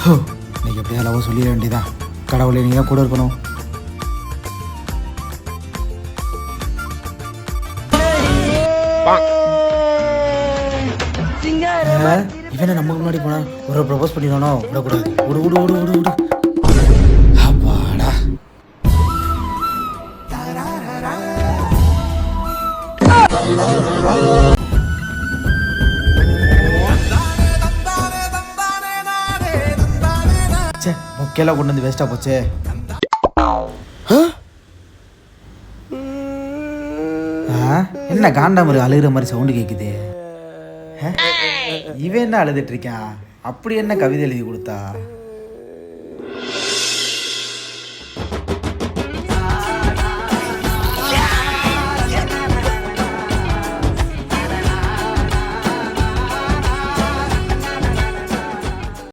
இன்னைக்கு எப்படியா லவ் சொல்லிட வேண்டியதான். கடவுளை நீ தான் கூட இருக்கணும். இவனை நமக்கு முன்னாடி போனா ஒரு ப்ரொபோஸ் பண்ணிடனோ விடக்கூடாது. விடு விடு விடு விடு விடு. அப்பாடா. சே முக்கியெல்லாம் கொண்டு வந்து வேஸ்டா போச்சே. என்ன காண்டா மாதிரி அழுகிற மாதிரி சவுண்டு கேட்குது. இவன் என்ன அழுதுட்டு இருக்கான்? அப்படி என்ன கவிதை எழுதி கொடுத்தா?